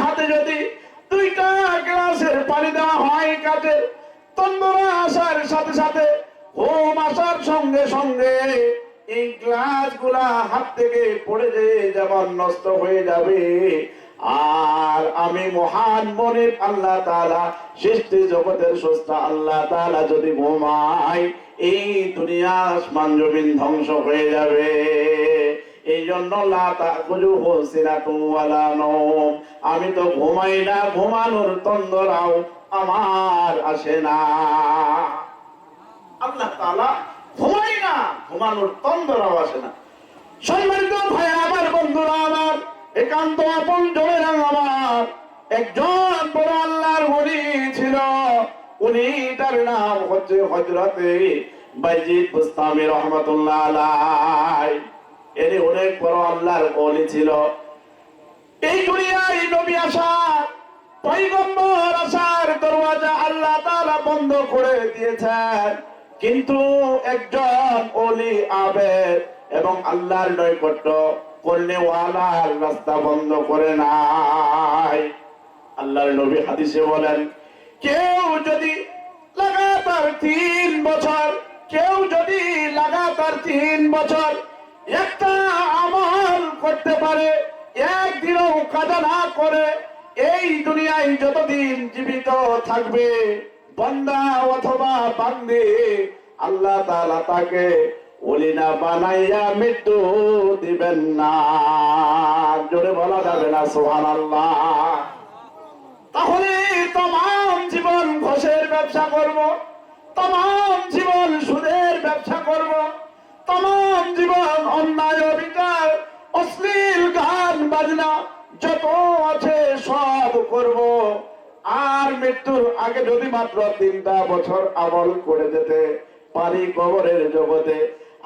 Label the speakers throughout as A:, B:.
A: হাতে যদি দুইটা গ্লাসের পানি দেওয়া হয় কাঠের, তন্দ্রা আসার সাথে সাথে ঘুম আসার সঙ্গে সঙ্গে এই গ্লাস গুলা হাত থেকে পড়ে যেমন নষ্ট হয়ে যাবে, আর আমি মহান মনিব আল্লাহ তাআলা, সৃষ্টি জগতের স্রষ্টা আল্লাহ তাআলা যদি ঘুমাই, এই দুনিয়া আসমান জমিন ধ্বংস হয়ে যাবে। এই জন্য আমি তো ঘুমাই না, ঘুমানোর তন্দ্রাও আমার আসে না। আল্লাহ তাআলা ঘুমাই না, ঘুমানোর তন্দ্রাও আসে না। সম্মানিত ভাই আমার, বন্ধুরা আমার, একান্ত আপন জনের আমার একজন বড় আল্লাহর ওলি ছিল। উনি, তার নাম হচ্ছে হযরতে বাইজিদ বুস্তামি রহমাতুল্লাহ আলাইহি। এনি অনেক বড় আল্লাহর ওলি ছিল। এই দুনিয়ায় নবী আসার, পয়গম্বর আসার দরওয়াজা আল্লাহ তাআলা বন্ধ করে দিয়েছেন, কিন্তু একজন ওলি আবেদ এবং আল্লাহর নৈকট্য করনেওয়ালার রাস্তা বন্ধ করে নাই। আল্লাহর নবী হাদিসে বলেন, কেউ যদি লাগাতার 3 বছর, কেউ যদি লাগাতার 3 বছর একটা আমল করতে পারে, একদিনও কাজা না করে, এই দুনিয়ায় যতদিন জীবিত থাকবে বান্দা অথবা বান্দী, আল্লাহ তাআলা তাকে ওলি না বানাইয়া মৃত্যু দিবেন না। জোরে বলা যাবে না সুবহানাল্লাহ? তাহলে तमाम জীবন ঘোষের ব্যবসা করব, तमाम জীবন সুদের ব্যবসা করব, तमाम জীবন অন্যায় অবিচার অশ্লীল গান বাজনা যত আছে সব করব, আর মৃত্যুর আগে যদি মাত্র 3টা বছর আমল করে যেতে পারি কবরের জগতে,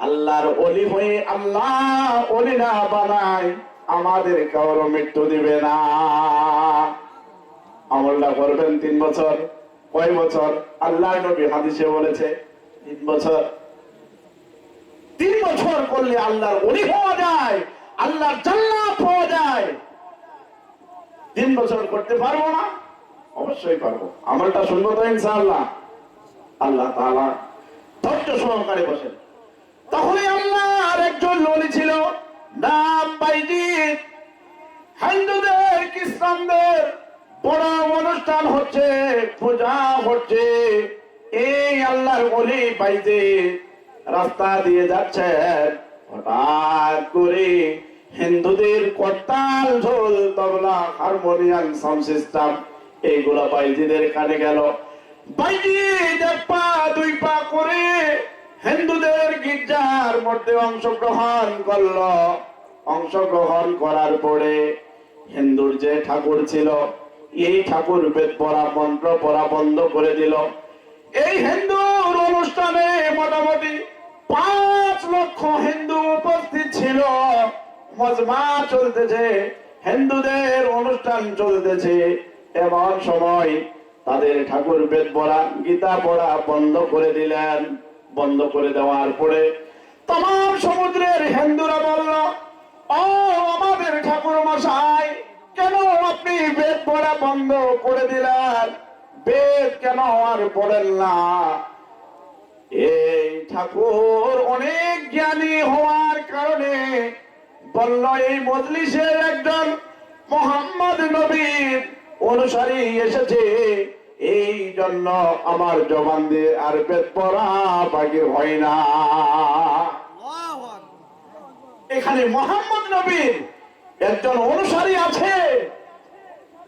A: আল্লাহর ওলি হয়ে আল্লাহ ওলি না বানায় আমাদের কারো মৃত্যু দিবে না। আমলটা করবেন 3 বছর। কয় বছর? আল্লাহর নবী হাদিসে বলেছে 3 বছর। 3 বছর করলে আল্লাহর ওলি হওয়া যায়, আল্লাহর জান্নাত পাওয়া যায়। 3 বছর করতে পারবো না? অবশ্যই পারবো। আমলটা শুনবো তো ইনশাআল্লাহ। আল্লাহ তাআলা ধৈর্য সহকারে বসেন। তাহলে আল্লাহর একজন ওলি ছিল, নাম বাইজিদ। হিন্দুদের, খ্রিস্টানদের বড় অনুষ্ঠান হচ্ছে, পূজা হচ্ছে। এই আল্লাহর ওলি বাইজিদ রাস্তা দিয়ে যাচ্ছেন, হঠাৎ করে হিন্দুদের করতাল, ঢোল, তবলা, হারমোনিয়াম, সাউন্ড সিস্টেম এইগুলো বাইজিদের কানে গেল। বাইজিদ 1 পা 2 পা করে হিন্দুদের গির্জার মধ্যে অংশগ্রহণ করলো। অংশগ্রহণ করার পরে হিন্দুর যে ঠাকুর ছিল, এই ঠাকুর বেদ পড়া, মন্ত্র পড়া বন্ধ করে দিল। এই হিন্দুর অনুষ্ঠানে মোটামুটি 5 লক্ষ হিন্দু উপস্থিত ছিল। মজমা চলতেছে, হিন্দুদের অনুষ্ঠান চলতেছে। এমন সময় তাদের ঠাকুর বেদ পড়া, গীতা পড়া বন্ধ করে দিলেন। বন্ধ করে দেওয়ার পরে तमाम সমুদ্রের হিন্দুরা বলল, ও আমাদের ঠাকুর মশাই, কেন আপনি বেদ পড়া বন্ধ করে দিলেন? বেদ কেন আর পড়েন না? এই ঠাকুর অনেক জ্ঞানী হওয়ার কারণে বলল, এই মজলিসের একজন মুহাম্মদ নবীর অনুসারী এসেছে, এই জন্য আমার জবান দিয়ে আর বেদ পড়া বাকি হয় না। এখানে মুহাম্মদ নবীর একজন অনুসারী আছে,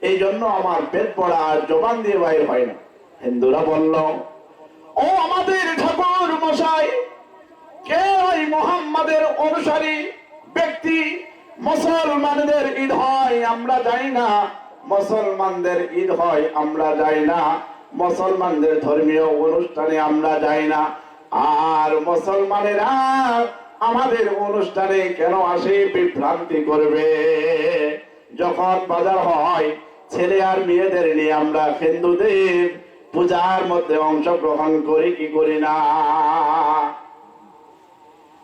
A: এই জন্য আমার বেদ পড়া আর জবান দিয়ে বাইর হয় না। হিন্দুরা বলল, ও আমাদের ঠাকুর মশাই, কে ওই মুহাম্মাদের অনুসারী ব্যক্তি? মুসলমানদের ঈদ হয় আমরা যাই না, মুসলমানদের ঈদ হয় আমরা যাই না, মুসলমানদের ধর্মীয় অনুষ্ঠানে আমরা যাই না, আর মুসলমানেরা আমাদের অনুষ্ঠানে কেন আসে বিভ্রান্তি করবে? যখন বাজার হয়, ছেলে আর মেয়েদের নিয়ে আমরা হিন্দুদের পূজার মধ্যে অংশগ্রহণ করি কি করি না?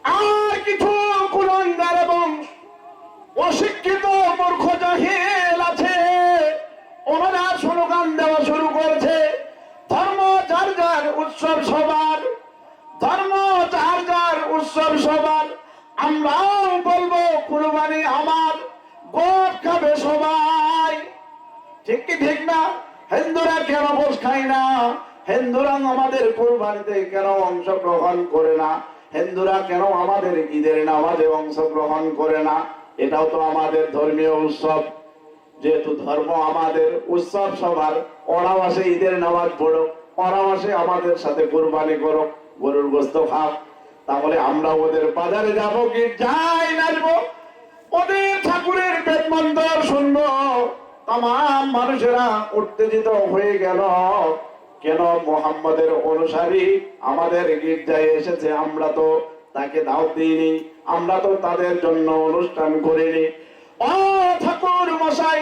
A: আর কিছু কুলাঙ্গার এবং অশিক্ষিত মূর্খ জাহিল আছে, উৎসব সবার, আমরাও বলবো কুরবানি আমার, গোট খাবে সবাই। ঠিক কি ঠিক না? হিন্দুরা কেন গোশ খায় না? হিন্দুরা আমাদের কুরবানিতে কেন অংশগ্রহণ করে না? হিন্দুরা কেন আমাদের ঈদের নামাজে অংশগ্রহণ করে না? এটাও তো আমাদের ধর্মীয় উৎসব। যেহেতু ধর্ম আমাদের উৎসব সবার, ওরাও আসে ঈদের নামাজ পড়ো, ওরাও আসে আমাদের সাথে কুরবানি করো, গরুর গোস্ত খাও। তাহলে আমরা ওদের বাজারে যাব কি যাই নাচবো, ওদের ঠাকুরের বেদ মন্ত্র শুনবো? তাম মানুষেরা উত্তেজিত হয়ে গেল, কেন মোহাম্মদের অনুসারী আমাদের গির্জায় এসেছে, আমরা তো তাকে দাওয়াত দিইনি, আমরা তো তাদের জন্য অনুষ্ঠান করিনি। ও ঠাকুর মশাই,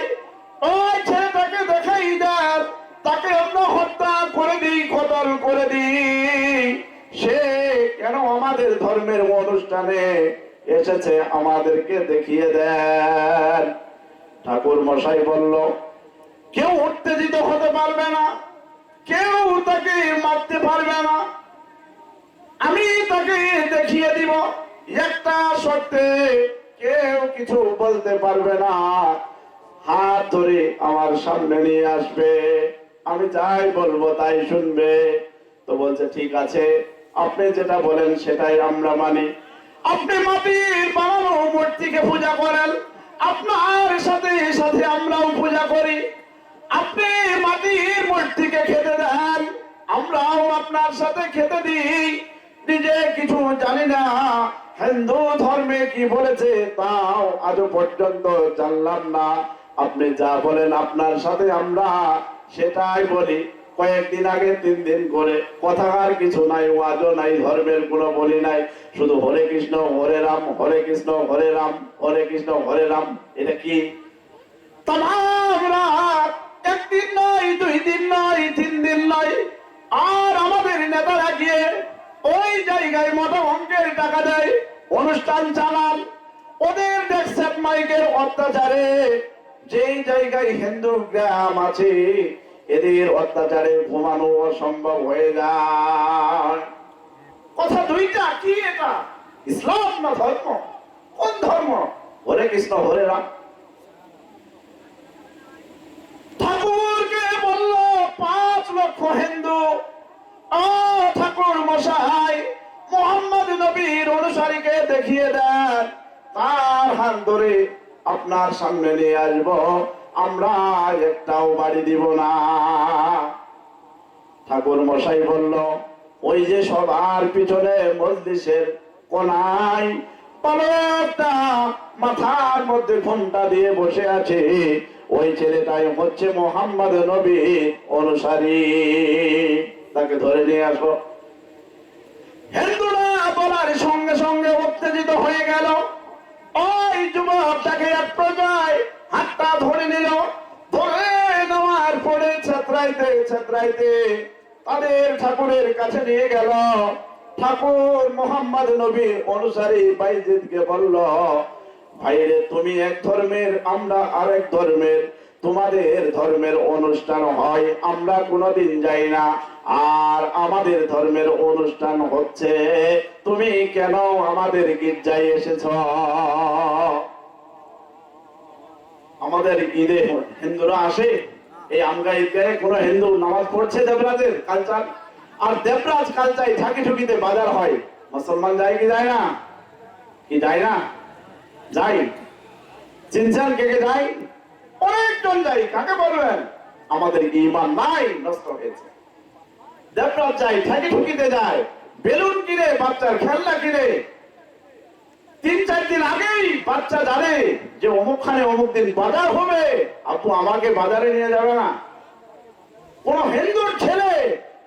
A: ওই ছেলেটাকে দেখাই দেন, তাকে আমরা হত্যা করে দিই, কতল করে দিই। সে কেন আমাদের ধর্মের অনুষ্ঠানে এসেছে, আমাদেরকে দেখিয়ে দেন। ঠাকুর মশাই বলল, কেউ উত্তেজিত হতে পারবে না, কেউ তাকে মারতে পারবে না, আমি তাকে দেখিয়ে দিব। একটা শর্তে, কেউ কিছু বলতে পারবে না, হাত ধরে আমার সামনে নিয়ে আসবে, আমি যাই বলবো তাই শুনবে। তো বলছে, ঠিক আছে, আপনি যেটা বলেন সেটাই আমরা মানি। আপনি মাটির বানানো মূর্তিকে পূজা করেন, আপনার সাথে সাথে আমরাও পূজা করি। আপনি মাটির মূর্তিকে খেতে দেন, আমরাও আপনার সাথে খেতে দিই। নিজে কিছু জানি না, হিন্দু ধর্মে কি বলেছে তাও আজও পর্যন্ত জানলাম না। আপনি যা বলেন আপনার সাথে আমরা সেটাই বলি। কয়েকদিন আগে 3 দিন করে কথার কিছু নাই, ওয়াজও নাই, ধর্মের কোনো বলি নাই, শুধু হরে কৃষ্ণ হরে রাম, হরে কৃষ্ণ হরে রাম, হরে কৃষ্ণ হরে রাম। এটা কি তাম রাত, 1 দিন নয়, 2 দিন নয়, 3 দিন নয়। আর আমাদের নেতারা গিয়ে ওই জায়গায় মতো অঙ্কের টাকা দেয়, অনুষ্ঠান চালান। ওদের ডেস্ক মাইকের অত্যাচারে যেই জায়গায় হিন্দু গ্রাম আছে, এদের অত্যাচারে ঘুমানো অসম্ভব হয়ে যায়। কথা দুইটা, কি এটা ইসলাম না ধর্ম? কোন ধর্ম? হরে কৃষ্ণ হরে রাম। ঠাকুরকে বলল 5 লক্ষ হিন্দু, ও ঠাকুর মশাই, মোহাম্মদ নবীর অনুসারীকে দেখিয়ে দেন, তার হাত ধরে আপনার সামনে নিয়ে আসবো, আমরা একটাও বাড়ি দিব না। ঠাকুর মশাই বলল, ওই যে সবার পিছনে মজলিসের কোনায় পালকটা মাথার মধ্যে ঘন্টা দিয়ে বসে আছে, ওই ছেলেটাই হচ্ছে মোহাম্মদ নবীর অনুসারী, তাকে ধরে নিয়ে আসো। হিন্দুরা বলার সঙ্গে সঙ্গে উত্তেজিত হয়ে গেল। ওই যুবকটাকে এক পর্যায়ে হাতটা ধরে নিল, ধরে নেওয়ার পরে ছেত্রাইতে ছেত্রাইতে তাদের ঠাকুরের কাছে নিয়ে গেল। ঠাকুর মোহাম্মদ নবীর অনুসারী বাইজিদকে বলল, ভাইরে, তুমি এক ধর্মের, আমরা আরেক ধর্মের, তোমাদের ধর্মের অনুষ্ঠান হয়, আমরা কোনোদিন যাই না, আর আমাদের ধর্মের অনুষ্ঠান হচ্ছে, তুমি কেন আমাদের গির্জায় এসেছ? আমাদের ঈদে হিন্দুরা আসে, এই আমগা ঈদগাহে কোন হিন্দু নামাজ পড়ছে? দেবরাজের কালচার, আর দেবরাজ কালচার ঠাকি ঠুকিতে বাজার হয়, মুসলমান যায় কি যায় না? কি যায় না? যাই। চিনছেন কে কে যায়? অনেকজন যাই। কাকে বলবেন? আমাদের ঈমান নাই, নষ্ট হয়েছে। দেবরাজ যায়, ঠাকি ঠুকিতে যায়, বেলুন কিনে, বাচ্চার খেলনা কিনে। 3-4 দিন আগেই বাচ্চা জানে যে অমুকখানে অমুক দিন বাজার হবে, আপু আমাকে বাজারে নিয়ে যাবে না। কোন হিন্দুর ছেলে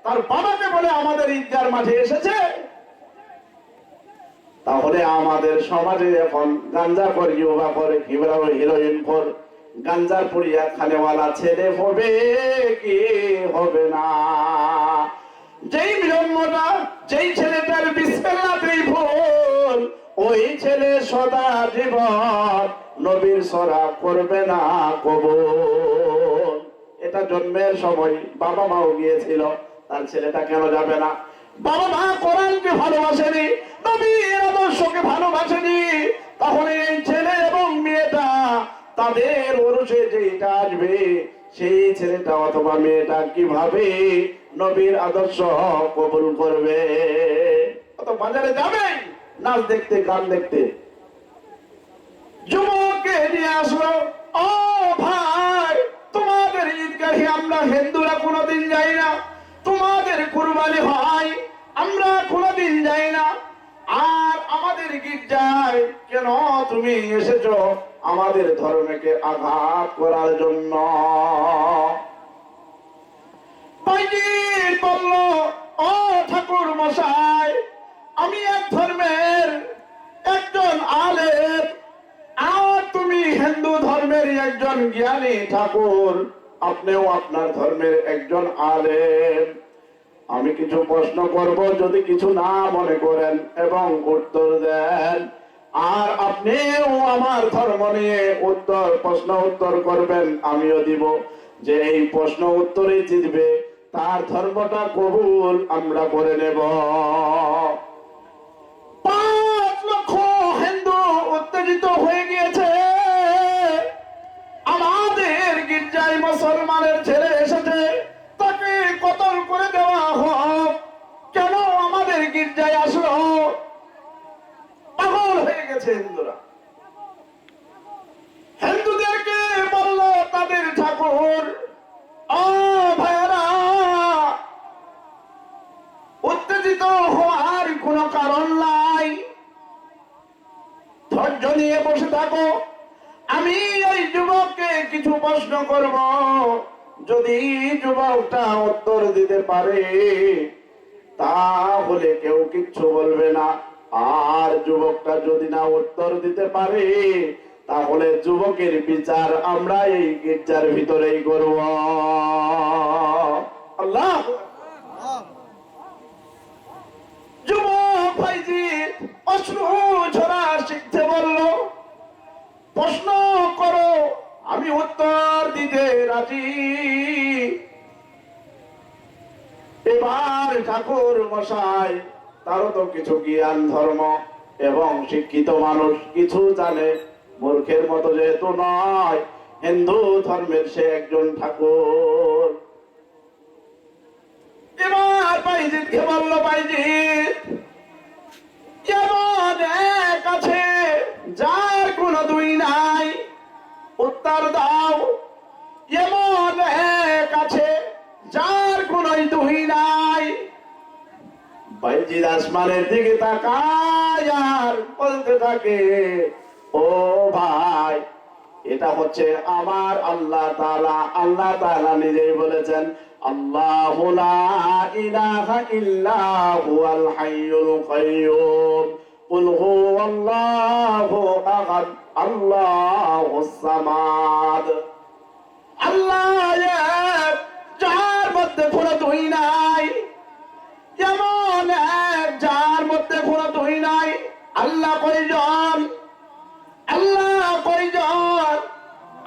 A: তার বাবাকে বলে আমাদের ঈদগার মাঠে এসেছে? তাহলে আমাদের সমাজে এখন গাঞ্জা কর, ইয়োগা করে, হিরোইন কর, গাঞ্জার পুড়িয়া খানেওয়ালা ছেলে হবে কি হবে না? যেই জন্মটা, যেই ছেলেটার বিসমিল্লাহতেই ভুল, ওই ছেলে সদা জীবন নবীর সরা করবে না কবুল। এটা জন্মের সময় বাবা মাও গিয়েছিল, তার ছেলেটা কেন যাবে না? বাবা মা কোরআনকে ভালোবাসেনি, নবীর আদর্শ আদর্শকে ভালোবাসেনি, তাহলে এই ছেলে এবং মেয়েটা তাদের ওরসে যেটা আসবে, সেই ছেলেটা অথবা মেয়েটা কিভাবে নবীর আদর্শ কবুল করবে? অত বাজারে যাবে নাচ দেখতে, গান দেখতে, যুবককে নিয়ে আসলো। ও ভাই, তোমাদের ঈদগাহে আমরা হিন্দুরা কোনোদিন যাই না, তোমাদের কুরবানি হয় আমরা কোনোদিন যাই না, আর আমাদের গির্জায় কেন তুমি এসেছো আমাদের ধর্মকে আঘাত করার জন্য? বাইজিদ বলল, ও ঠাকুর মশাই, আমি এক ধর্মের একজন আলেম, আর তুমি হিন্দু ধর্মের একজন জ্ঞানী ঠাকুর, আপনিও আপনার ধর্মের একজন আলেম। আমি কিছু প্রশ্ন করব, যদি কিছু না মনে করেন এবং উত্তর দেন, আর আপনিও আমার ধর্ম নিয়ে প্রশ্ন উত্তর করবেন, আমিও দিব। যে এই প্রশ্ন উত্তরে জিতবে তার ধর্মটা কবুল আমরা করে নেব। 5 লক্ষ হিন্দু উত্তেজিত হয়ে গিয়েছে। আমাদের গির্জায় মুসলমানের ছেলে এসেছে, তাকে কতল করে দেওয়া হোক। কেন আমাদের গির্জায় আসলো? পাগল হয়ে গেছে হিন্দুরা। হিন্দুদেরকে বলল তাদের ঠাকুর, ও ভাইরা, উত্তেজিত হওয়ার কোনো কারণ নাই, ধৈর্য নিয়ে বসে থাকো। আমি এই যুবককে কিছু প্রশ্ন করব, যদি যুবকটা উত্তর দিতে পারে তাহলে কেউ কিচ্ছু বলবে না, আর যুবকটা যদি না উত্তর দিতে পারে তাহলে যুবকের বিচার আমরা এই গির্জার ভিতরেই করব। আল্লাহ। যুবক বাইজিদ অশ্রু ঝরা শিখতে বলল, প্রশ্ন করো, আমি উত্তর দিতে রাজি। এবার ঠাকুর মশাই, তারও তো কিছু জ্ঞান ধর্ম এবং শিক্ষিত মানুষ, কিছু জানে, মূর্খের মতো যেহেতু নয়, হিন্দু ধর্মের সে একজন ঠাকুর। এবার বাইজিদকে বলল, বাইজিদ, এমন এক আছে যার কোনো দুই নাই, উত্তর দাও। এমন এক আছে যার কোনো দুই নাই। বাইজিদ আসমানের দিকে তাকায় আর বলতে থাকে, ও ভাই, এটা হচ্ছে আমার আল্লাহ তাআলা। আল্লাহ তাআলা নিজেই বলেছেন, আল্লাহু লা ইলাহা ইল্লা হুয়াল হাইয়ুল কাইয়্যুম, কুল হুয়াল্লাহু আহাদ, আল্লাহুস সামাদ। আল্লাহ এক, যার মধ্যে কোনো দুই নাই। এমন এক যার মধ্যে কোনো দুই নাই। আল্লাহ কয়জন? আল্লাহ কয়জন?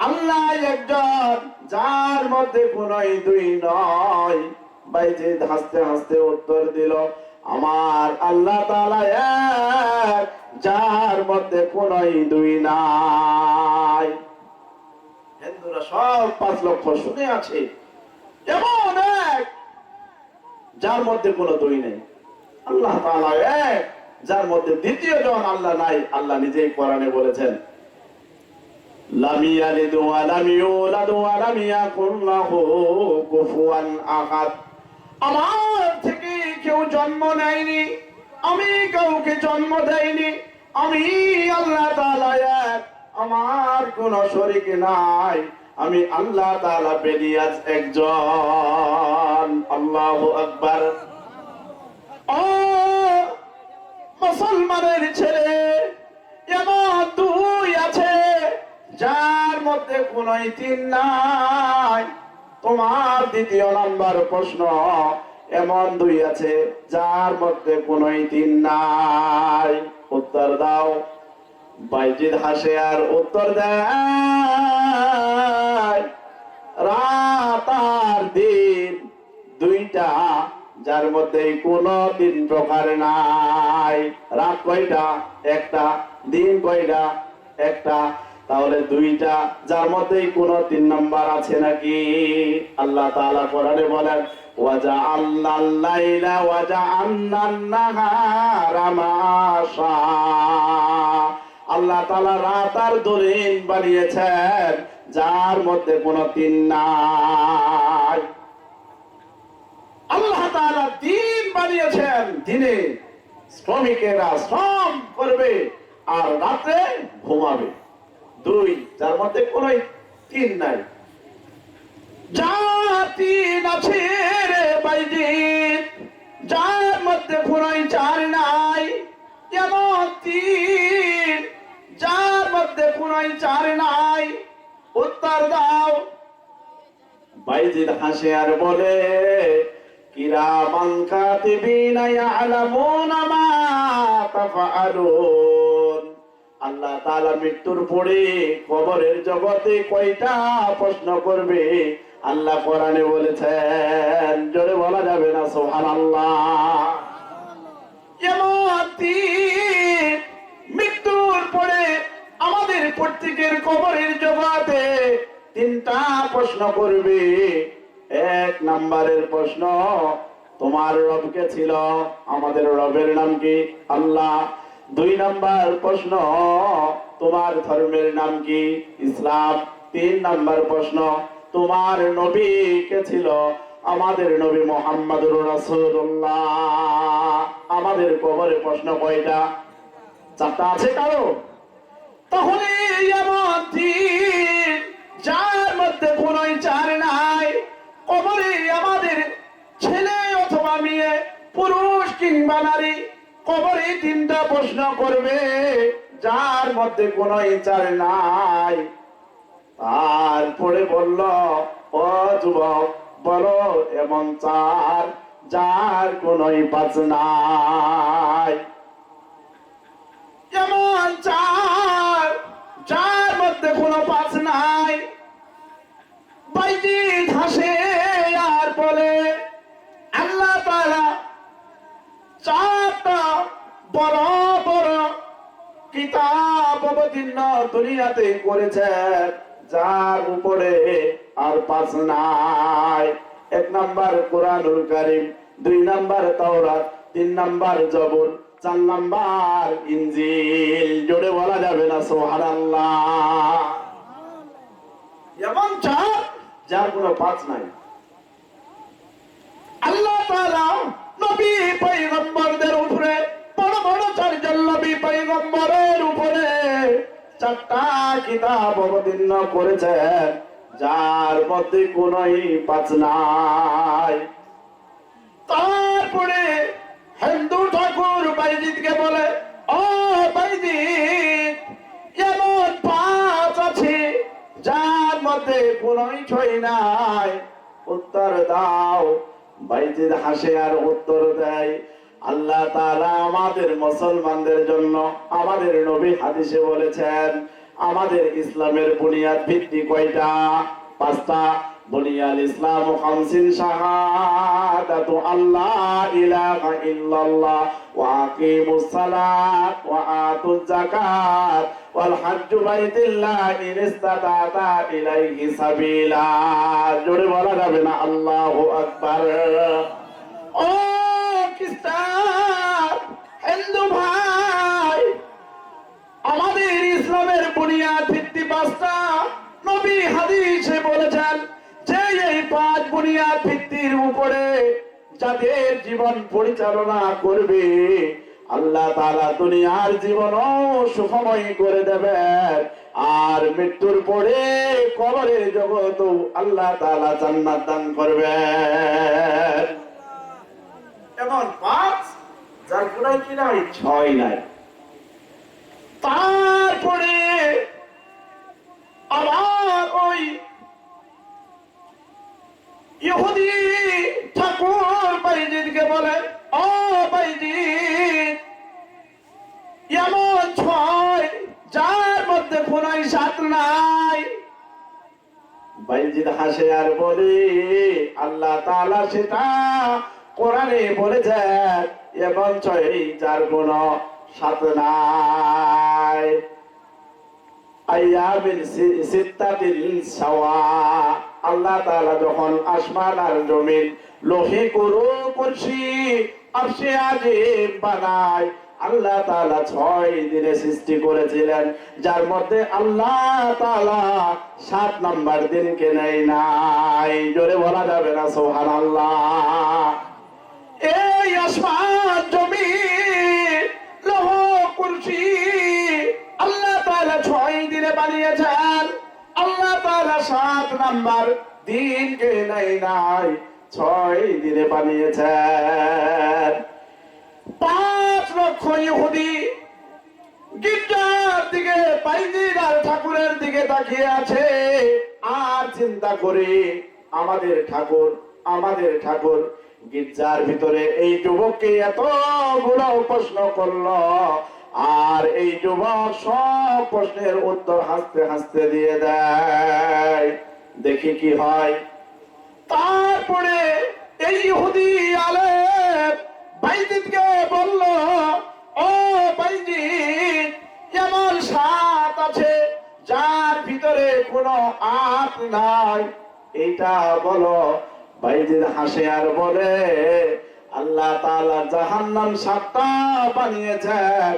A: আল্লাহ একজন, যার মধ্যে কোনো দুই নয়। বাইজিদ হাসতে হাসতে উত্তর দিল, আমার আল্লাহ তাআলা এক, যার মধ্যে কোনো দুই নাই। হিন্দুরা সব 5 লক্ষ শুনে আছে, এমন এক যার মধ্যে কোনো দুই নেই। আল্লাহ তাআলা এক, যার মধ্যে দ্বিতীয় জন আল্লাহ নাই। আল্লাহ নিজেই কোরআনে বলেছেন, লাম ইয়ালিদ ওয়া লাম ইউলাদ ওয়া লাম ইয়াকুল লাহু কুফুয়ান আহাদ। আমার থেকে কেউ জন্ম নেয়নি, আমি কাউকে জন্ম দেইনি, আমি আল্লাহ তাআলা এক, আমার কোনো শরীক নাই, আমি আল্লাহ তাআলা বেরিয়াজ একজন। আল্লাহু আকবার। ও মুসলমানের ছেলে, এমন দুই আছে যার মধ্যে কোনো তিন নাই। তোমার দ্বিতীয় নাম্বার প্রশ্ন, এমন দুই আছে যার মধ্যে কোনো তিন নাই, উত্তর দাও। বাইজিদ হাসে আর উত্তর দেয়, রাত আর দিন দুইটা যার মধ্যে কোনো তিন প্রকার নাই। রাত কয়টা? একটা। দিন কয়টা? একটা। তাহলে দুইটা, যার মধ্যে কোনো তিন নাম্বার আছে নাকি? আল্লাহ তাআলা কোরআনে বলেন ওয়াজআলনাল লাইলা ওয়াজআলনান নাহারা মাশা। আল্লাহ তাআলা রাত আর দিন বানিয়েছেন যার মধ্যে কোনো তিন নাই। আল্লাহ তাআলা দিন বানিয়েছেন, দিনে শ্রমিকেরা শ্রম করবে আর রাতে ঘুমাবে। দুই, যার মধ্যে কোনো তিন নাই। যার তিন আছে রে বাইজিৎ, যার মধ্যে কোনো চার নাই। যেমন তিন, যার মধ্যে কোনো চার নাই। উত্তর দাও। বাইজিৎ হাসে আর বলে কিরামান কাতিবিনা ইয়ালামুনা মা তাফআলুন। আল্লাহ তাআলা মৃত্যুর পরে কবরের জগতে কয়টা প্রশ্ন করবে আল্লাহ কোরআনে বলেছেন, জোরে বলা যাবে না সুবহানাল্লাহ। মৃত্যুর পরে আমাদের প্রত্যেকের কবরের জগতে তিনটা প্রশ্ন করবে। এক নাম্বারের প্রশ্ন, তোমার রব কে ছিল? আমাদের রবের নাম কি? আল্লাহ। দুই নাম্বার প্রশ্ন, তোমার ধর্মের নাম কি? ইসলাম। তিন নাম্বার প্রশ্ন, তোমার নবী কে ছিল? আমাদের নবী মুহাম্মদুর রাসূলুল্লাহ। আমাদের কবরে প্রশ্ন কয়টা? চারটা আছে কারো? তাহলে এমন দিন যার মধ্যে কোনো চার নাই। কবরে আমাদের ছেলে অথবা মেয়ে, পুরুষ কিংবা নারী, কবরে তিনটা প্রশ্ন করবে যার মধ্যে কোনো চার নাই। তারপরে বলল, ও যুবক বলো এমন চার যার কোনো পাঁচ নাই। এমন চার যার মধ্যে কোনো পাঁচ নাই। বাইজিৎ হাসে আর বলে আল্লাহ তাআলা চারটা বড় বড় কিতাব অবতীর্ণ দুনিয়াতে করেছেন যার উপরে আর পাঁচ নাই। এক নাম্বার কোরআনুল কারীম, দুই নাম্বার তাওরাত, তিন নাম্বার জবুর, চার নাম্বার ইনজিল। জোরে বলা যাবে না সুবহানাল্লাহ। এমন চার যার কোনো পাঁচ নাই। আল্লাহ তাআলা নবী পয়গম্বরদের উপরে, বড় বড় চারজন নবী পয়গম্বরের উপরে চারটা কিতাব অবতীর্ণ করেছেন যার মধ্যে কোনোই পাঁচ নাই। তারপরে হিন্দু ঠাকুর বাইজিৎকে বলে, ও বাইজিৎ এমন পাঁচ আছে যার মধ্যে কোনোই ছয় নাই, উত্তর দাও। বাইজিৎ হাসে আর উত্তর দেয়, আল্লাহ তাআলা আমাদের মুসলমানদের জন্য আমাদের নবী হাদিসে বলেছেন আমাদের ইসলামের বুনিয়াদ ভিত্তি কয়টা? পাঁচটা। বুনিয়াল ইসলাম খামসিন শাহাদাতু আল্লাহ ইলাহা ইল্লাল্লাহ ওয়া আকিমুস সালাত ওয়া আতুজ যাকাত ওয়াল হাজ্জু বাইতুল্লাহ ইন ইসতাতা ইলাইহি সাবিলা। জোরে বলা যাবে না আল্লাহু আকবার। ও খ্রিস্টান হিন্দু ভাই, আমাদের ইসলামের বুনিয়াদ ভিত্তি পাঁচটা। নবী হাদিসে বলেছেন যে এই পাঁচ বুনিয়াদ ভিত্তির উপরে যাদের জীবন পরিচালনা করবে আল্লাহ তাআলা দুনিয়ার জীবনও সুখময় করে দেবেন, আর মৃত্যুর পরে কবরের জগতেও আল্লাহ তাআলা জান্নাত দান করবেন। এমন পাঁচ যার কোনো কি নাই, ছয় নাই। তারপরে আবার ওই ইহুদি ঠাকুর বাইজিৎকে বলে, ও বাইজিৎ এমন ছয় যার মধ্যে কোনো সাত নাই। বাইজিৎ হাসে আর বলে, আল্লাহ তাআলা সেটা কোরআনে বলেছেন এবং যার কোনো সাথে নাই আইয়ামিন সিত্তাতিন সাওয়া। আল্লাহ তাআলা যখন আসমান আর জমিন লোহে করু কুরসি আরশে আজিম বানায়, আল্লাহ তাআলা 6 দিনে সৃষ্টি করেছিলেন, যার মধ্যে আল্লাহ তাআলা 7 নাম্বার দিনকে নেই নাই। জোরে বলা যাবে না সুবহানাল্লাহ। এই আসমান জমিন লৌহ কুরসি আল্লাহ তাআলা 6 দিনে বানিয়েছেন। আল্লাহ তাআলা 7 নাম্বার দিনকে নেই নাই, 6 দিনে বানিয়েছেন। 5 লক্ষ ইহুদি গির্জার দিকে বাইজিদ আর ঠাকুরের দিকে তাকিয়ে আছে আর চিন্তা করে আমাদের ঠাকুর গির্জার ভিতরে এই যুবককে এতগুলো প্রশ্ন করলো, আর এই যুবক সব প্রশ্নের উত্তর হাসতে হাসতে দিয়ে দেয়। দেখি কি হয়। তারপরে এই ইহুদি আলেম বাইজিদকে বলল, ও বাইজিদ, এমন 7 আছে যার ভিতরে কোনো আট নাই, এটা বলো। বাইজিদ হাসে আর বলে, আল্লাহ তাআলা জাহান্নাম 7টা বানিয়েছেন,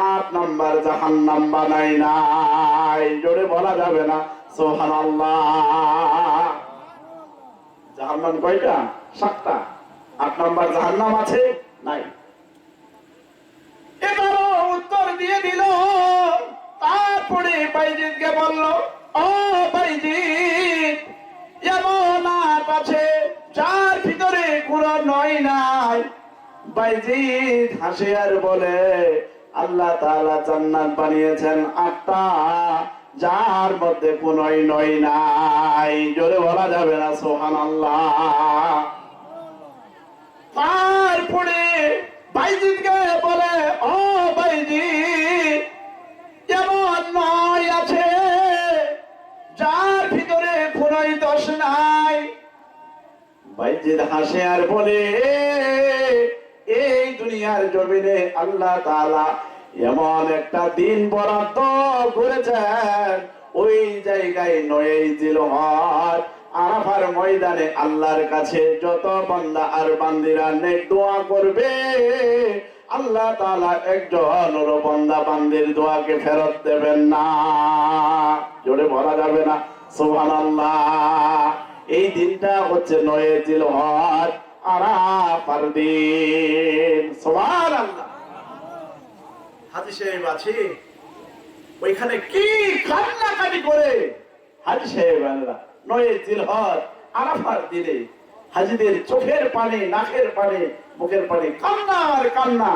A: 8 নাম্বার জাহান্নাম বানাই নাই। জোরে বলা যাবে না সুবহানাল্লাহ। জাহান্নাম কয়টা? 7টা। 8 নাম্বার জাহান্নাম আছে নাই। এবারও উত্তর দিয়ে দিল। তারপরে বাইজিদকে বলল, ও বাইজিদ, এমন আট আছে যার ভিতরে কোনো 9 নাই। বাইজিদ হাসে আর বলে, আল্লাহ তাআলা জান্নাত বানিয়েছেন 8টা, যার মধ্যে কোনো 9 নাই। জোরে বলা যাবে না সুবহানাল্লাহ। তারপরে বাইজিদকে বলে, ও বাইজিদ, এমন 9 আছে যার ভিতরে কোনো 10 নাই। বাইজিদ হাসে আর বলে, এই দুনিয়ার জমিনে আল্লাহ তাআলা এমন একটা দিন বরাদ্দ করেছেন, ওই জায়গায় 9 জিলহজ আরাফার ময়দানে আল্লাহর কাছে যত বান্দা আর বান্দিরা নেক দোয়া করবে, আল্লাহ তাআলা একজন বান্দা বান্দির দোয়াকে ফেরত দেবেন না। জোরে বলা যাবে না সুবহানাল্লাহ। এই দিনটা হচ্ছে 9 জিলহজ আরাফার দিন। সুবহানাল্লাহ। হাজী সাহেব আছে ওইখানে কি কান্নাকাটি করে। হাজী সাহেবরা 9 জিলহজ আরাফার দিনে হাজীদের চোখের পানি, নাকের পানি, মুখের পানি, কান্না আর কান্না।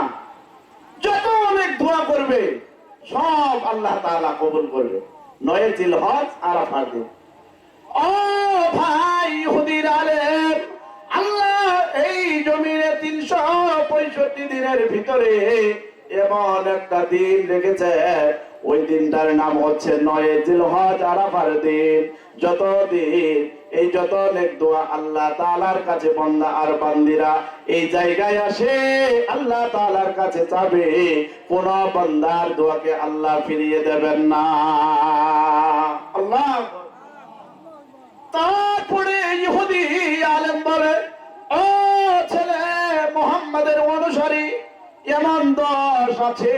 A: যত অনেক দোয়া করবে সব আল্লাহ তাআলা কবুল করবে। 9 জিলহজ আরাফার দিন। ও ভাই ইহুদির আলেম, আল্লাহ এই জমিনে 365 দিনের ভিতরে এমন একটা দিন রেখেছে, ওই দিনটার নাম হচ্ছে 9 জিলহজ আরাফার দিন। যতদিন এই যত নেক দোয়া আল্লাহ তাআলার কাছে বান্দা আর বান্দিরা এই জায়গায় আসে, আল্লাহ তাআলার কাছে চাবে, কোন বান্দার দোয়াকে আল্লাহ ফিরিয়ে দেবেন না। আল্লাহ। তারপরে ইহুদি আলেম বলে, ও ছেলে মুহাম্মাদের অনুসারী, এমন 10 আছে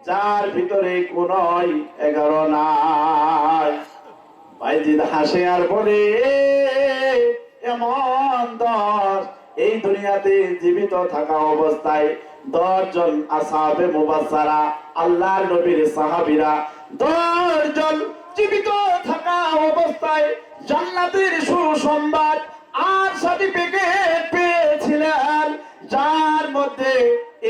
A: যার ভিতরে কোন 11 নাই। বাইজিদ হাসে আর বলে, এমন 10 এই দুনিয়াতে জীবিত থাকা অবস্থায় 10 জন আসহাবে মুবাশশারা, আল্লাহর নবীর সাহাবীরা 10 জন জীবিত থাকা অবস্থায় জান্নাতের সুসংবাদ আর সার্টিফিকেট পেয়েছিলেন, যার মধ্যে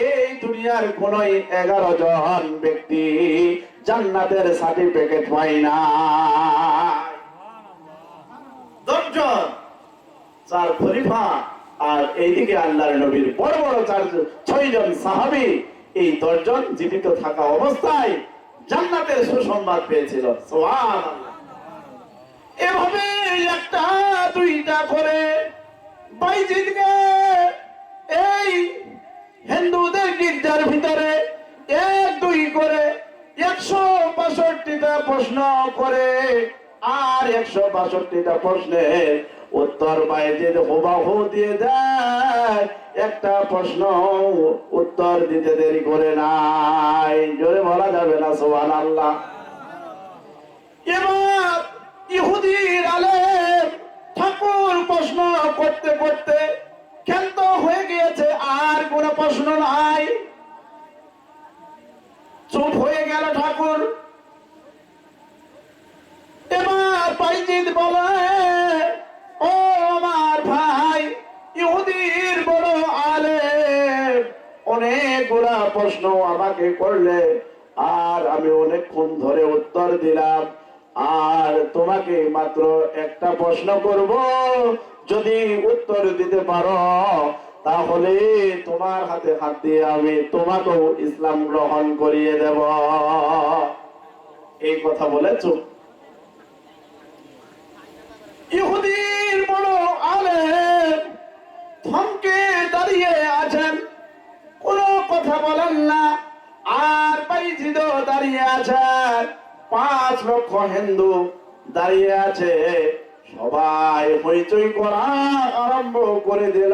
A: এই দুনিয়ার কোন 11 জন ব্যক্তি জান্নাতের সার্টিফিকেট পায় না। 10 জন, 4 খলিফা আর এইদিকে আল্লাহর নবীর বড় বড় 6 জন সাহাবী, এই 10 জন জীবিত থাকা অবস্থায় জান্নাতের সুসংবাদ পেয়েছিল। সুবহানাল্লাহ। এভাবে একটা দুইটা করে বাইজিদকে এই হিন্দুদের গির্জার ভিতরে 1-2 করে 162টা প্রশ্ন করে, আর 162টা প্রশ্নের উত্তর বাইরে হুবাহু দিয়ে দেয়, একটা প্রশ্ন উত্তর দিতে দেরি করে নাই। জোরে বলা যাবে না সুবহানাল্লাহ। এবার ইহুদির আলেম ঠাকুর প্রশ্ন করতে করতে ক্ষান্ত হয়ে গিয়েছে, আর কোন প্রশ্ন নাই, চুপ হয়ে গেল ঠাকুর। এবার বাইজিদ বলে, ও আমার ভাই, ইহুদির বড় আলেম অনেকগুলা প্রশ্ন আমাকে করলে, আর আমি অনেকক্ষণ ধরে উত্তর দিলাম, আর তোমাকে মাত্র একটা প্রশ্ন করব, যদি উত্তর দিতে পারো তাহলে তোমার হাতে হাত দিয়ে আমি তোমাকেও ইসলাম গ্রহণ করিয়ে দেব। এই কথা বলে চুপ। ইহুদির বড় আলেম থমকে দাঁড়িয়ে আছেন, কোনো কথা বলেন না। আর বাইজিদ দাঁড়িয়ে আছেন, 5 লক্ষ হিন্দু দাঁড়িয়ে আছে। সবাই হইচই করা আরম্ভ করে দিল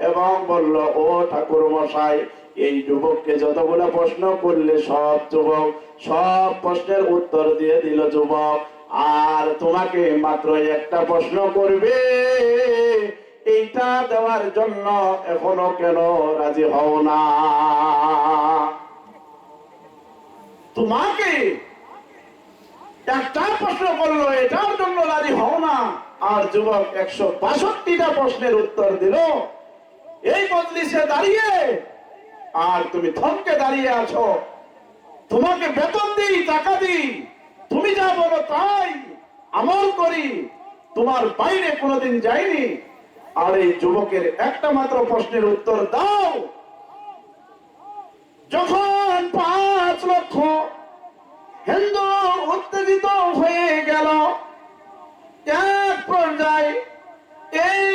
A: এবং বলল, ও ঠাকুর মশাই, এই যুবককে যতগুলো প্রশ্ন করলে সব যুবক সব প্রশ্নের উত্তর দিয়ে দিল যুবক, আর তোমাকে মাত্র একটা প্রশ্ন করবে, এইটা দেওয়ার জন্য এখনো কেন রাজি হও না? তোমাকে একটা প্রশ্ন করলো, এটার জন্য রাজি হও না, আর যুবক 162টা প্রশ্নের উত্তর দিল এই মজলিসে দাঁড়িয়ে, আর তুমি থমকে দাঁড়িয়ে আছো। তোমাকে বেতন দিই, টাকা দিই, তুমি যা বলো তাই আমল করি, তোমার বাইরে কোনোদিন যাইনি, আর এই যুবকের একটা মাত্র প্রশ্নের উত্তর দাও। যখন 5 লক্ষ হিন্দু উত্তেজিত হয়ে গেল, এক পর্যায়ে এই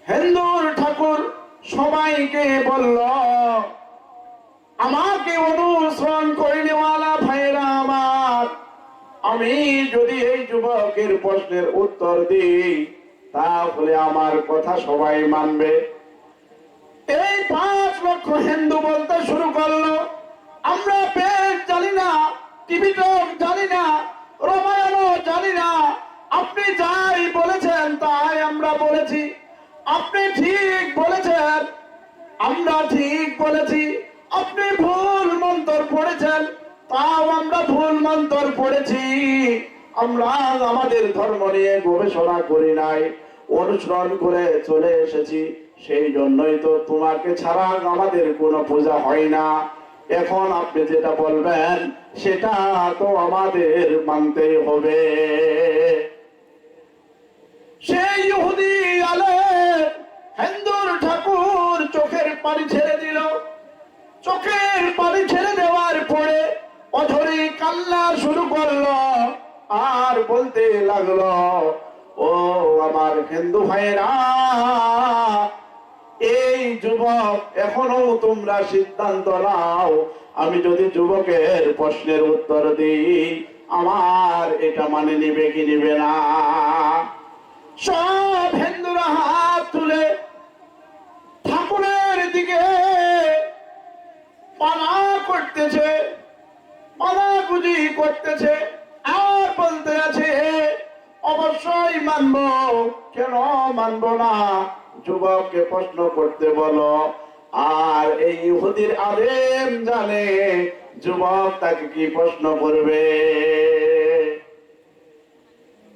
A: হিন্দুর ঠাকুর সবাইকে বলল, আমাকে অনুসরণ করিনেওয়ালা ভাইরা আমার, আমি যদি এই যুবকের প্রশ্নের উত্তর দিই তাহলে আমার কথা সবাই মানবে। এই 5 লক্ষ হিন্দু বলতে শুরু করলো, আমরা বেদ জানি না, টিভি টক জানি না, রামায়ণও জানি না, আপনি যাই বলেছেন তাই আমরা বলেছি, আপনি ঠিক বলেছেন আমরা ঠিক বলেছি, আপনি ভুল মন্তর পড়েছেন তাও আমরা ভুল মন্তর পড়েছি, আমরা আমাদের ধর্ম নিয়ে গবেষণা করি নাই, অনুসরণ করে চলে এসেছি, সেই জন্যই তো তোমাকে ছাড়া আমাদের কোনো পূজা হয় না। এখন আপনি যেটা বলবেন সেটা তো আমাদের মানতেই হবে। সেই ইহুদি আলেম হিন্দুর ঠাকুর চোখের পানি ছেড়ে দিল। চোখের পানি ছেড়ে দেওয়ার পরে অঝরে কান্না শুরু করলো, আর বলতে লাগলো, ও আমার হিন্দু ভাইরা, এই যুবক এখনো তোমরা সিদ্ধান্ত নাও, আমি যদি যুবকের প্রশ্নের উত্তর দিই আমার এটা মানে নিবে কি নিবে না? সব হিন্দুরা হাত তুলে ঠাকুরের দিকে পানা করতেছে, পানাগুজি করতেছে, আর বলতে আছে, অবশ্যই মানবো, কেন মানবো না, যুবককে প্রশ্ন করতে বলো। আর এই ইহুদির আলেম জানে যুবক তাকে কি প্রশ্ন করবে।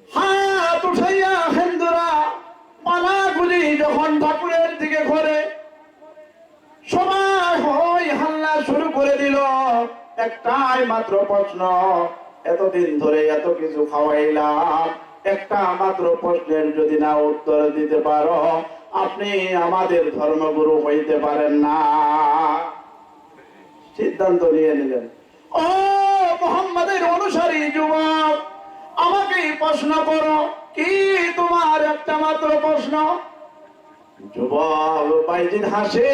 A: হাত উঠাইয়া হিন্দুরা পানাগুলি যখন ঠাকুরের দিকে ঘরে, সবাই হই হাল্লা শুরু করে দিল। একটাই মাত্র প্রশ্ন, এতদিন ধরে এত কিছু খাওয়াইলাম, একটা মাত্র প্রশ্নের যদি না উত্তর দিতে পারো আপনি আমাদের ধর্মগুরু হইতে পারেন না। সিদ্ধান্ত নিয়ে নিলেন, ও মুহাম্মাদের অনুসারী যুবক, আমাকে প্রশ্ন করো, কি তোমার একটা মাত্র প্রশ্ন? যুবক বাইজিদ হাসে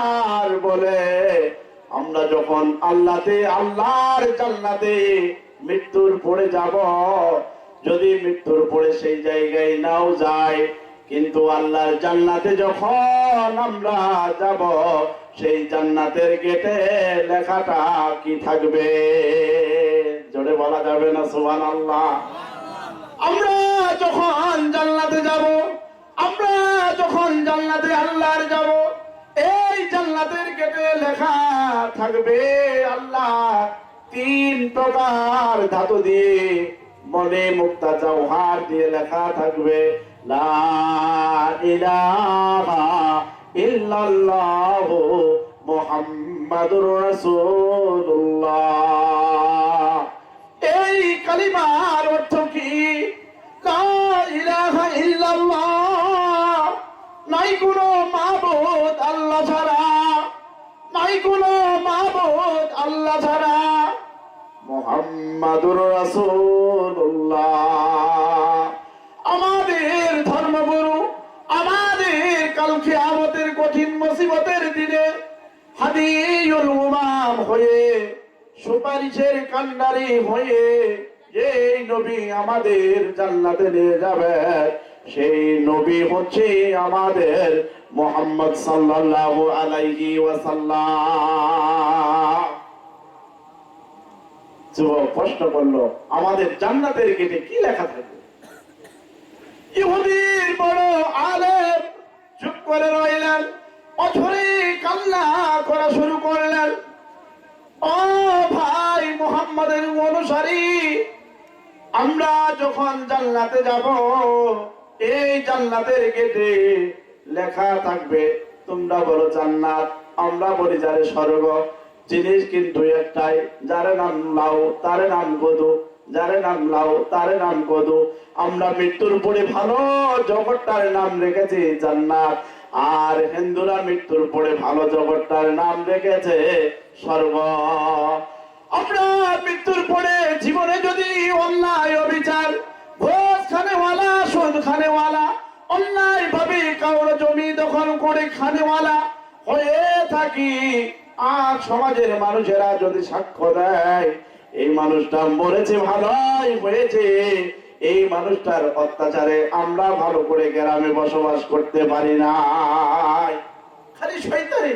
A: আর বলে, আমরা যখন আল্লাহর জান্নাতে মৃত্যুর পরে যাব, যদি মৃত্যুর পরে সেই জায়গায় নাও যায়, কিন্তু আল্লাহর জান্নাতে যখন আমরা যাব, সেই জান্নাতের গেটে লেখাটা কি থাকবে? জোরে বলা যাবে না সুবহানাল্লাহ? আমরা যখন জান্নাতে যাব, আমরা যখন জান্নাতে আল্লাহর যাব, এই জান্নাতের গেটে লেখা থাকবে, আল্লাহ 3 প্রকার ধাতু দিয়ে, মনে মুক্তা জওহার দিয়ে লেখা থাকবে, লা ইলাহা ইল্লাল্লাহু মুহাম্মাদুর রাসূলুল্লাহ। এই কালিমার অর্থ কি? লা ইলাহা ইল্লাল্লাহ, নাই কোনো মাবুদ আল্লাহ ছাড়া, নাই কোনো মাবুদ আল্লাহ ছাড়া, মুহাম্মাদুর রাসূলুল্লাহ। আমাদের ধর্মগুরু, আমাদের কাল কিয়ামতের কঠিন মুসিবতের দিনে হাদিউল উমাম হয়ে, সুপারিশের কান্ডারি হয়ে যে নবী আমাদের জান্নাতে নিয়ে যাবে, সেই নবী হচ্ছে আমাদের মুহাম্মদ সাল্লাল্লাহু আলাইহি ওয়াসাল্লাম। যুবক প্রশ্ন করলো, আমাদের জান্নাতের গেটে কি লেখা থাকবে? ইহুদির বড় আলেম চুপ করে রইলেন, অঝরে কান্না করা শুরু করলেন। ও ভাই মুহাম্মাদের অনুসারী, আমরা যখন জান্নাতে যাব, এই জান্নাতের গেটে লেখা থাকবে, তোমরা বলো জান্নাত, আমরা বলি যারে স্বর্গ। জিনিস কিন্তু একটাই, যারে নাম লাও তারে নাম কদু, যারে নাম লাও তারে নাম কদু। আমরা মৃত্যুর পরে ভালো জগৎটার নাম রেখেছি জান্নাত, আর হিন্দুরা মৃত্যুর পরে ভালো জগৎটার নাম রেখেছে স্বর্গ। আমরা মৃত্যুর পরে জীবনে যদি অন্যায় অবিচার, ঘোষ খানেওয়ালা, সুদ খানেওয়ালা, অন্যায় ভাবে কারোর জমি দখল করে খানেওয়ালা হয়ে থাকি, আর সমাজের মানুষেরা যদি সাক্ষ্য দেয় এই মানুষটা মরেছে ভালোই হয়েছে, এই মানুষটার অত্যাচারে আমরা ভালো করে গ্রামে বসবাস করতে পারি না, খালি শয়তানি,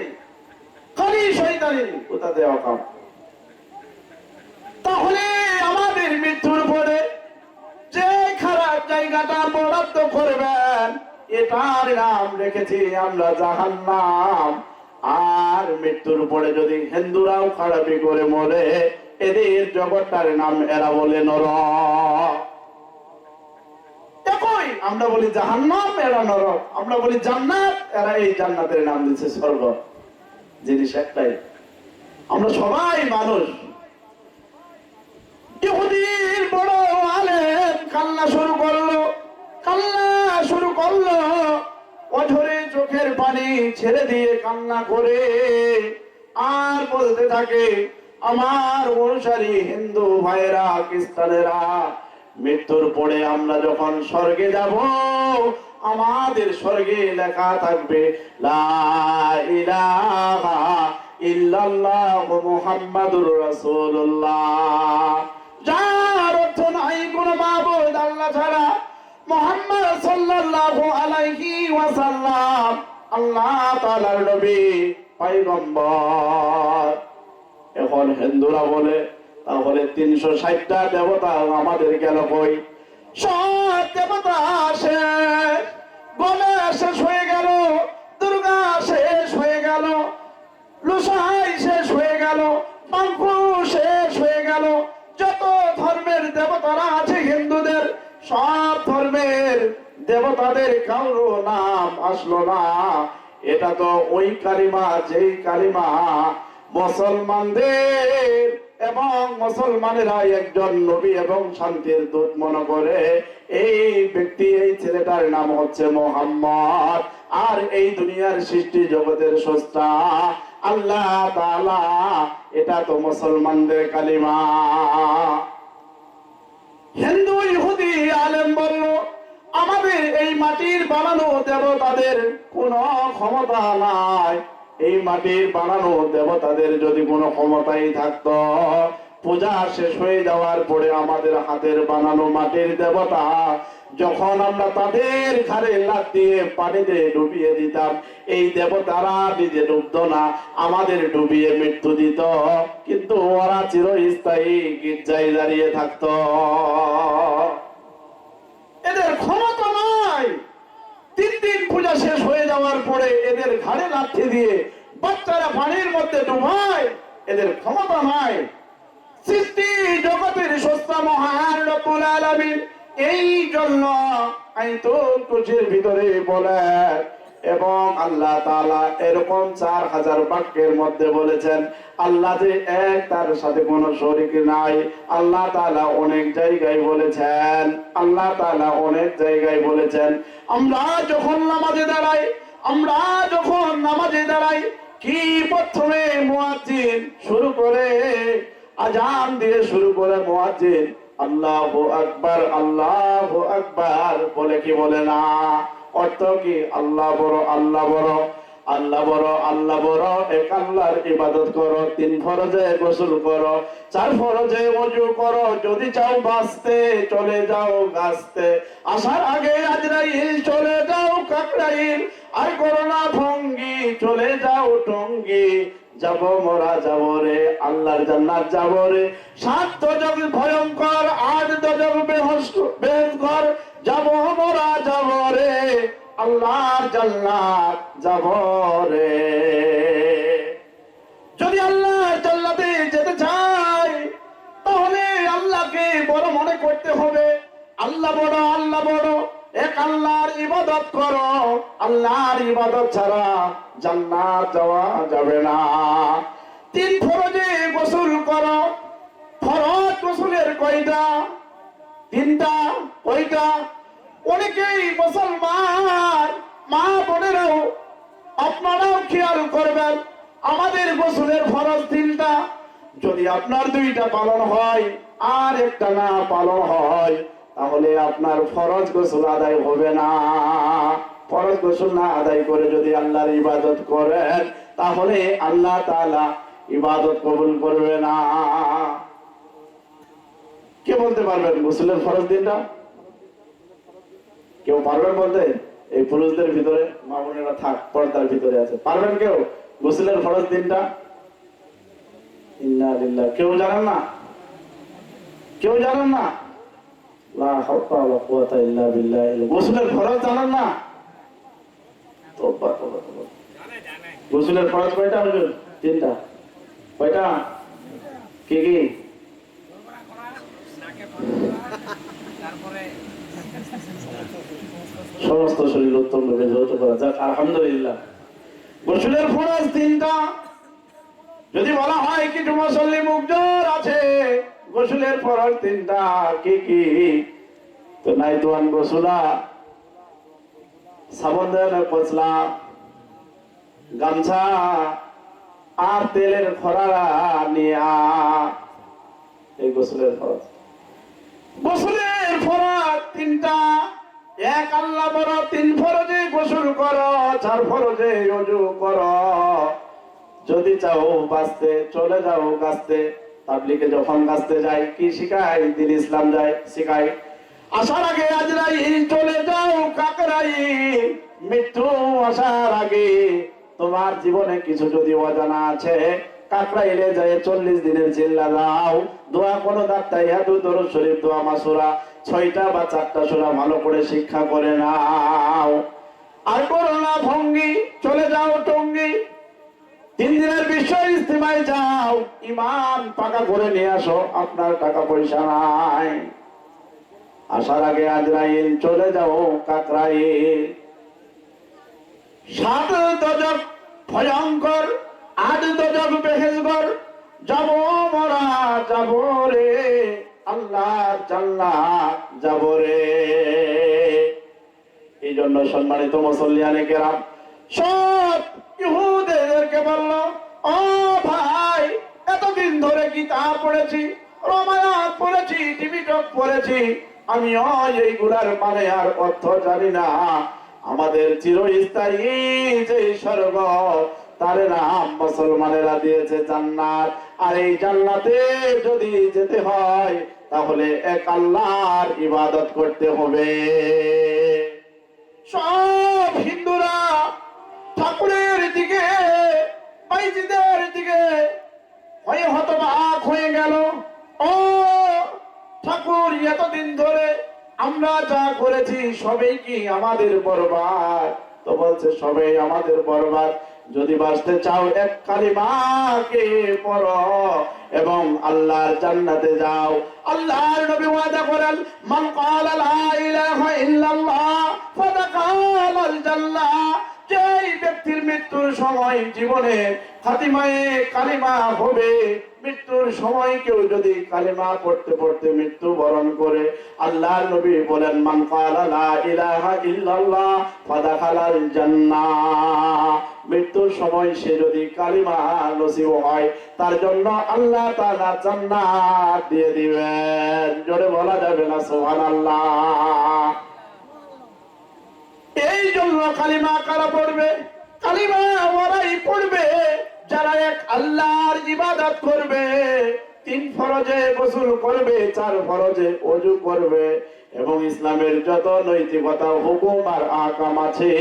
A: খালি শয়তানি, কোথাতে অকাম। তাহলে আমাদের মৃত্যুর পরে যে খারাপ জায়গাটা বরাদ্দ করবেন, এটার নাম রেখেছি আমরা জাহান্নাম। আর মৃত্যুর পরে যদি হিন্দুরাও খারাপি করে মরে, এদের জগৎটার নাম এরা বলে নরক। একই, আমরা বলি জাহান্নাম, এরা নরক। আমরা বলি জান্নাত, এরা এই জান্নাতের নাম দিচ্ছে স্বর্গ। জিনিস একটাই, আমরা সবাই মানুষ। ইহুদির বড় আলেম কান্না শুরু করলো, কান্না শুরু করলো, অঝরে চোখের পানি ছেড়ে দিয়ে কান্না করে আর বলতে থাকে, আমার অনুসারী হিন্দু ভাইয়েরা, খ্রিস্টানেরা, মৃত্যুর পরে আমরা যখন স্বর্গে যাব, আমাদের স্বর্গে লেখা থাকবে, লা ইলাহা ইল্লাল্লাহু মুহাম্মাদুর রাসূলুল্লাহ, যার অর্থ নাই কোনো মাবুদ আল্লাহ ছাড়া, মুহাম্মদ সাল্লাল্লাহু আলাইহি ওয়াসাল্লাম আল্লাহ তাআলার নবী, পয়গম্বর। এখন হিন্দুরা বলে, তাহলে 360টা দেবতা আমাদের গেল কই? সব দেবতা শেষ, গণেশ শেষ হয়ে গেল, দুর্গা শেষ হয়ে গেল, লুসাই শেষ হয়ে গেল, পাঙ্কু শেষ হয়ে গেল, যত ধর্মের দেবতারা আছে হিন্দুদের, সব ধর্মের দেবতাদের কারো নাম আসলো না। এটা তো ওই কালিমা, যেই কালিমা মুসলমানদের এবং মুসলমানেরা একজন নবী এবং শান্তির দূত মনে করে। এই ব্যক্তি, এই ছেলেটার নাম হচ্ছে মুহাম্মদ, আর এই দুনিয়ার সৃষ্টি জগতের স্রষ্টা আল্লাহ তাআলা। এটা তো মুসলমানদের কালিমা। হিন্দু ইহুদি আলেম বলল, আমাদের এই মাটির বানানো দেবতাদের কোনো ক্ষমতা নাই। এই মাটির বানানো দেবতাদের যদি কোনো ক্ষমতাই থাকতো, পূজা শেষ হয়ে যাওয়ার পরে আমাদের হাতের বানানো মাটির দেবতা যখন আমরা তাদের ঘাড়ে লাথ দিয়ে পানিতে ডুবিয়ে দিতাম, এই দেবতারা নিজে ডুবতো না, আমাদের ডুবিয়ে মৃত্যু দিত, কিন্তু ওরা চিরস্থায়ী গির্জায় দাঁড়িয়ে থাকতো। এদের ক্ষমতা নাই। 3 দিন পূজা শেষ হয়ে যাওয়ার পরে এদের ঘাড়ে লাথি দিয়ে বাচ্চারা পানির মধ্যে ডুবায়, এদের ক্ষমতা নাই। সৃষ্টি জগতের স্রষ্টা মহান রব্বুল আলামিন এই জন্য আয়াতুল কুরসির ভিতরে বলেন, এবং আল্লাহ তাআলা এরকম 4000 বাক্যের মধ্যে বলেছেন আল্লাহ যে এক, তার সাথে কোনো শরীক নাই। আল্লাহ তাআলা অনেক জায়গায় বলেছেন, আল্লাহ তাআলা অনেক জায়গায় বলেছেন। আমরা যখন নামাজে দাঁড়াই, আমরা যখন নামাজে দাঁড়াই, কি প্রথমে মুয়াজ্জিন শুরু করে, আজান দিয়ে শুরু করে মুয়াজ্জিন আল্লাহু আকবার, আল্লাহু আকবার বলে কি বলে না? অর্থ কি? আল্লাহ বড়, আল্লাহ বড়, আল্লাহ বড়, আল্লাহ বড়। এক আল্লাহর ইবাদত করো, 3 ফরজে গোসল করো, 4 ফরজে ওযু করো, যদি চাও বাঁচতে চলে যাও গাছতে, আসার আগে আজরাইল চলে যাও কাকরাইল, আর করোনা ভঙ্গি চলে যাও টঙ্গি, যাব মোরা যাব রে আল্লাহর জান্নাত যাব রে। 7 দজক ভয়ঙ্কর, 8 দজক বেহেশতঘর, যাব মোরা যাব রে আল্লাহর জান্নাত যাব রে। যদি আল্লাহর জান্নাতে যেতে চাই, তাহলে আল্লাহকে বড় মনে করতে হবে। আল্লাহ বড়, আল্লাহ বড়, এক আল্লাহর ইবাদত করো। আল্লাহর ইবাদত ছাড়া জান্নাত যাওয়া যাবে না। 3 ফরজে গোসল করো। ফরজ গোসলের কয়টা? 3টা। কয়টা? অনেকেই মুসলমান মা বোনেরাও আপনারাও খেয়াল করবেন, আমাদের গোসলের ফরজ 3টা। যদি আপনার 2টা পালন হয় আর একটা না পালন হয়, তাহলে আপনার ফরজ গোসল আদায় হবে না। ফরজ গোসল না আদায় করে যদি আল্লাহর ইবাদত করেন, তাহলে আল্লাহ তাআলা ইবাদত কবুল করবে না। কে বলতে পারবেন গোসলের ফরজ দিনটা? কেউ পারবেন বলতে? এই পুরুষদের ভিতরে, মা বোনেরা থাক, পর্দার ভিতরে আছে, পারবেন কেউ গোসলের ফরজ দিনটা? ইন্না লিল্লাহ। কেউ জানেন না? কেউ জানেন না? লা হাওলা ওয়ালা কুওয়াতা ইল্লা বিল্লাহ। গোসলের ফরজ জানেন না? তোবা তোবা তোবা। গোসলের ফরজ কয়টা হুজুর? 3টা। কয়টা? কি কি? সমস্ত শরীর উত্তম ভাবে ধৌত করা। যাক, আলহামদুলিল্লাহ। গোসলের ফরজ 3টা। যদি বলা হয় কিছু মুসল্লি মুখজোর আছে, গোসলের ফরজ 3টা কি কি? তো নাই তোয়ান গোসলা, সাবন দেওয়ার পচলা, গামছা আর তেলের খরারা নিয়া, এই গোসলের ফরজ। গোসলের ফরজ 3টা। এক আল্লাহ বড়, 3 ফরজে গোসল করো, 4 ফরজে ওযু করো, যদি চাও বাঁচতে চলে যাও গাছতে। তাবলীগে যখন গাছতে যাই কি শিখাই? দ্বীন ইসলাম যায় শিখাই। আসার আগে আজরাইল চলে যাও কাকরাইল, মৃত্যু আসার আগে তোমার জীবনে কিছু যদি অজানা আছে, কাকরাইলে যায় 40 দিনের চিল্লা দাও, দোয়া কোনো দাত্তাইয়াতু দরুদ শরীফ, দোয়া মাসুরা 6টা বা 4টা সূরা ভালো করে শিক্ষা করে নাও। আর করোনা ভঙ্গি চলে যাও টঙ্গি, 3 দিনের বিশ্ব ইজতিমায় যাও, ইমান পাকা করে নিয়ে আসো, আপনার টাকা পয়সা নাই। আসার আগে আজরাইল চলে যাও কাকরাইল। 7 দজক ভয়ঙ্কর, 8 দজক বেহেশতঘর, যাব মোরা যাব রে আল্লাহর জান্নাত যাব রে। এই জন্য সম্মানিত মুসল্লিয়ানে কেরাম সব ইহুদেরকে বলল, ও ভাই, এতদিন ধরে গীতা পড়েছি, রামায়ণ পড়েছি, টিভি টক পড়েছি, আমিও এইগুলার মানে আর অর্থ জানি না। আমাদের চিরস্থায়ী যে স্বর্গ, তার নাম মুসলমানেরা দিয়েছে জান্নাত। আর এই জান্নাতে যদি যেতে হয় তাহলে এক আল্লাহর ইবাদত করতে হবে। সব হিন্দুরা ঠাকুরের দিকে, বাইজিদের দিকে হয়ে হতবাক হয়ে গেল। ও ঠাকুর, এতদিন ধরে আমরা যা করেছি সবই কি আমাদের বরবাদ? তো বলছে সবই আমাদের বরবাদ। যদি বাঁচতে চাও এক কালিমাকে পড়ো এবং আল্লাহর জান্নাতে যাও। আল্লাহর নবী ওয়াদা করেন, মান ক্বালা লা ইলাহা ইল্লাল্লাহ ফাদাখালাল জান্নাহ। যেই ব্যক্তির মৃত্যুর সময় জীবনে খাতিমায়ে কালিমা হবে, মৃত্যুর সময় কেউ যদি কালিমা পড়তে পড়তে মৃত্যু বরণ করে, আল্লাহর নবী বলেন, মান ক্বালা লা ইলাহা ইল্লাল্লাহ ফাদাখালাল জান্নাহ। মৃত্যুর সময় সে যদি কালিমা নসিব হয়, তার জন্য আল্লাহ তাআলা জান্নাত দিয়ে দিবেন। জোরে বলা যাবে না সুবহানাল্লাহ? এই জন্য কালিমা কারা পড়বে? কালিমা ওরাই পড়বে যারা এক আল্লাহর ইবাদত করবে, 3 ফরজে গোসল করবে, 4 ফরজে ওযু করবে এবং ইসলামের যত নৈতিকতা, হুকুম আর আহকাম আছে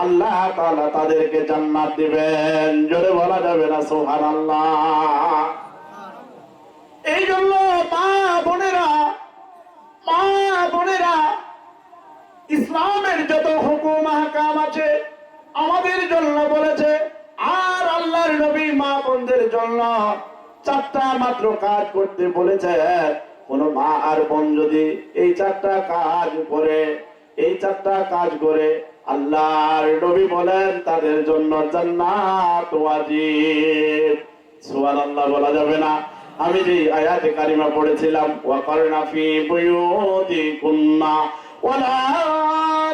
A: আল্লাহ তাআলা তাদেরকে জান্নাত দিবেন। জোরে বলা যাবে না সুবহানাল্লাহ? এই জন্য মা বোনেরা ইসলামের যত হুকুম আহকাম আছে আমাদের জন্য বলেছে। আর আল্লাহর নবী মা বোনদের জন্য 4টা মাত্র কাজ করতে বলেছে। কোন মা আর বোন যদি এই 4টা কাজ করে, আল্লাহর নবী বলেন তাদের জন্য জান্নাত ওয়াজিব। সুবহানাল্লাহ বলা যাবে না? আমি যে আয়াতে কারিমা পড়েছিলাম, ওয়াকারনা ফি বুয়ুতিকুন্না ওয়ালা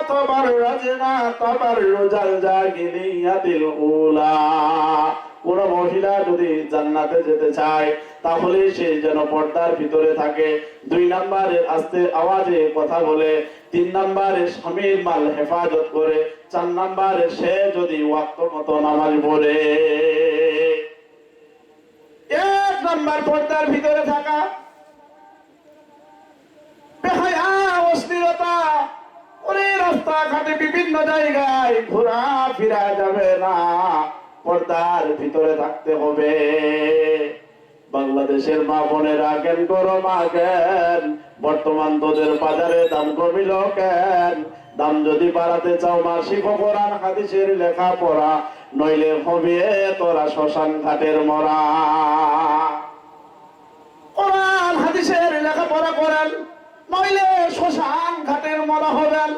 A: তাবাররাজনা তাবাররুজাল জাহিলিয়াতিল উলা। কোন মহিলা যদি জান্নাতে যেতে চায় তাহলে সে যেন পর্দার ভিতরে থাকে। 2 নম্বরে আস্তে আওয়াজে কথা বলে, 3 নম্বরে স্বামীর মাল হেফাজত করে, 4 নম্বরে সে যদি ওয়াক্ত মতো নামাজ পড়ে। 1 নম্বর পর্দার ভিতরে থাকা, বেহায়া অশ্লীলতা করে রাস্তাঘাটে বিভিন্ন জায়গায় ঘোরা ফিরা যাবে না, পর্দার ভিতরে থাকতে হবে। বাংলাদেশের মা বোনেরা জ্ঞান করো, মা জ্ঞান। বর্তমান তোদের বাজারে দাম কমিল কেন? দাম যদি বাড়াতে চাও মা, শিখো কোরআন হাদিসের লেখাপড়া, নইলে হবে তোরা শ্মশান ঘাটের মরা। কোরআন হাদিসের লেখাপড়া করেন, নইলে শ্মশান ঘাটের মরা হবেন।